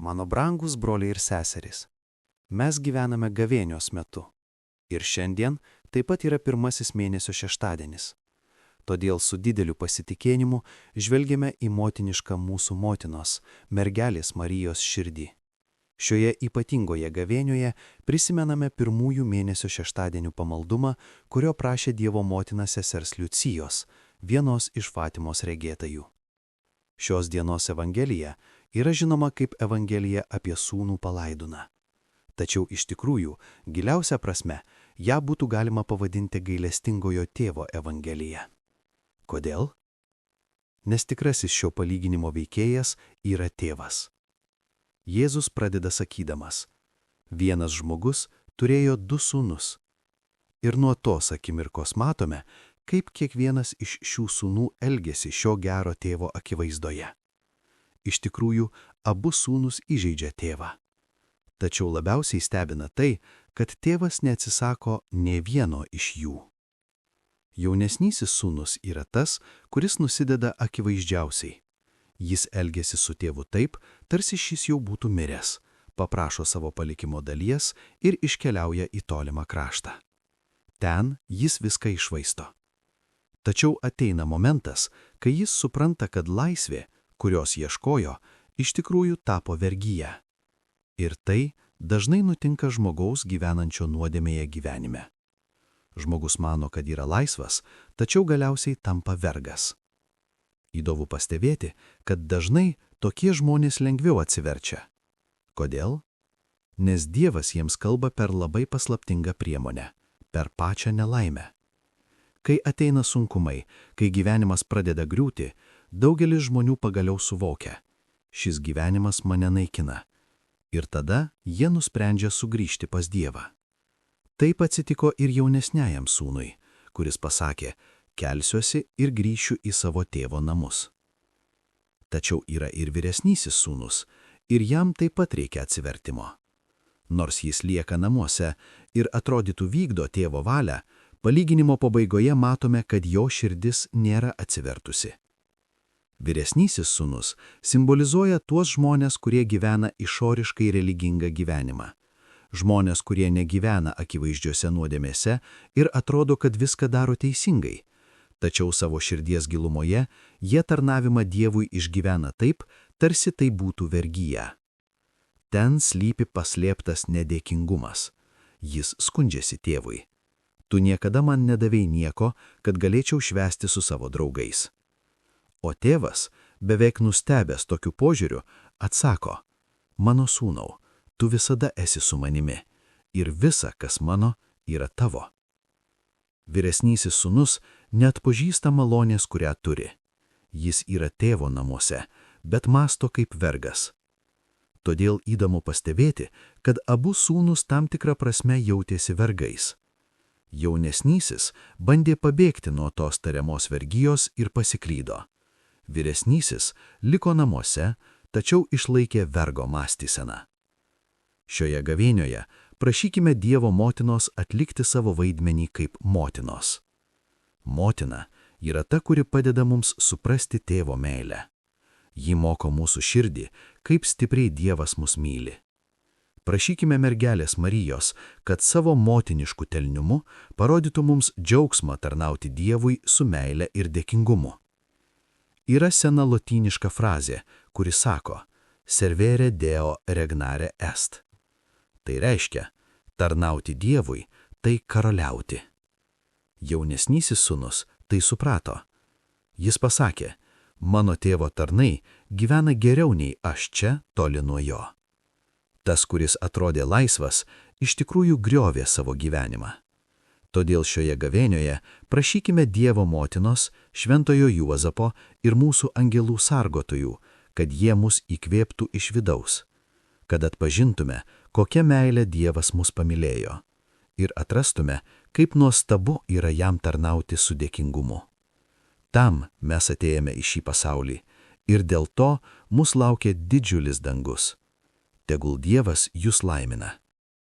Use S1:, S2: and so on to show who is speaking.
S1: Mano brangus broliai ir seserys, mes gyvename gavėnios metu. Ir šiandien taip pat yra pirmasis mėnesio šeštadienis. Todėl su dideliu pasitikėjimu žvelgiame į motinišką mūsų motinos, mergelės Marijos širdį. Šioje ypatingoje gavėnioje prisimename pirmųjų mėnesio šeštadienių pamaldumą, kurio prašė Dievo motina sesers Liucijos, vienos iš Fatimos regėtojų. Šios dienos evangelija yra žinoma kaip evangelija apie sūnų palaidoną. Tačiau iš tikrųjų, giliausia prasme, ją būtų galima pavadinti gailestingojo tėvo evangelija. Kodėl? Nes tikrasis šio palyginimo veikėjas yra tėvas. Jėzus pradeda sakydamas: vienas žmogus turėjo 2 sūnus. Ir nuo tos akimirkos matome, kaip kiekvienas iš šių sūnų elgėsi šio gero tėvo akivaizdoje. Iš tikrųjų, abu sūnus įžeidžia tėvą. Tačiau labiausiai stebina tai, kad tėvas neatsisako nė vieno iš jų. Jaunesnysis sūnus yra tas, kuris nusideda akivaizdžiausiai. Jis elgiasi su tėvu taip, tarsi šis jau būtų miręs, paprašo savo palikimo dalies ir iškeliauja į tolimą kraštą. Ten jis viską iššvaisto. Tačiau ateina momentas, kai jis supranta, kad laisvė, kurios ieškojo, iš tikrųjų tapo vergyja. Ir tai dažnai nutinka žmogaus gyvenančio nuodėmėje gyvenime. Žmogus mano, kad yra laisvas, tačiau galiausiai tampa vergas. Įdomu pastebėti, kad dažnai tokie žmonės lengviau atsiverčia. Kodėl? Nes Dievas jiems kalba per labai paslaptingą priemonę, per pačią nelaimę. Kai ateina sunkumai, kai gyvenimas pradeda griūti, daugelis žmonių pagaliau suvokia: šis gyvenimas mane naikina. Ir tada jie nusprendžia sugrįžti pas Dievą. Taip atsitiko ir jaunesniajam sūnui, kuris pasakė: kelsiuosi ir grįšiu į savo tėvo namus. Tačiau yra ir vyresnysis sūnus, ir jam taip pat reikia atsivertimo. Nors jis lieka namuose ir atrodytų vykdo tėvo valią, palyginimo pabaigoje matome, kad jo širdis nėra atsivertusi. Vyresnysis sūnus simbolizuoja tuos žmonės, kurie gyvena išoriškai religingą gyvenimą. Žmonės, kurie negyvena akivaizdžiose nuodėmėse ir atrodo, kad viską daro teisingai. Tačiau savo širdies gilumoje jie tarnavimą Dievui išgyvena taip, tarsi tai būtų vergyja. Ten slypi paslėptas nedėkingumas. Jis skundžiasi tėvui: tu niekada man nedavei nieko, kad galėčiau švęsti su savo draugais. O tėvas, beveik nustebęs tokiu požiūriu, atsako: mano sūnau, tu visada esi su manimi ir visa, kas mano, yra tavo. Vyresnysis sūnus neatpažįsta malonės, kurią turi. Jis yra tėvo namuose, bet mąsto kaip vergas. Todėl įdomu pastebėti, kad abu sūnus tam tikrą prasme jautėsi vergais. Jaunesnysis bandė pabėgti nuo tos tariamos vergijos ir pasiklydo. Vyresnysis liko namuose, tačiau išlaikė vergo mąstyseną. Šioje gavėnioje prašykime Dievo motinos atlikti savo vaidmenį kaip motinos. Motina yra ta, kuri padeda mums suprasti tėvo meilę. Ji moko mūsų širdį, kaip stipriai Dievas mus myli. Prašykime mergelės Marijos, kad savo motinišku telniumu parodytų mums džiaugsmą tarnauti Dievui su meile ir dėkingumu. Yra sena lotyniška frazė, kuri sako: servere Deo regnare est. Tai reiškia, tarnauti Dievui tai karaliauti. Jaunesnysis sūnus tai suprato. Jis pasakė: mano tėvo tarnai gyvena geriau nei aš čia toli nuo jo. Tas, kuris atrodė laisvas, iš tikrųjų griovė savo gyvenimą. Todėl šioje gavėnioje prašykime Dievo motinos, Šventojo Juozapo ir mūsų angelų sargotojų, kad jie mus įkvėptų iš vidaus, kad atpažintume, kokia meilė Dievas mus pamylėjo, ir atrastume, kaip nuostabu yra jam tarnauti su dėkingumu. Tam mes atėjome į šį pasaulį ir dėl to mus laukia didžiulis dangus. Tegul Dievas jus laimina.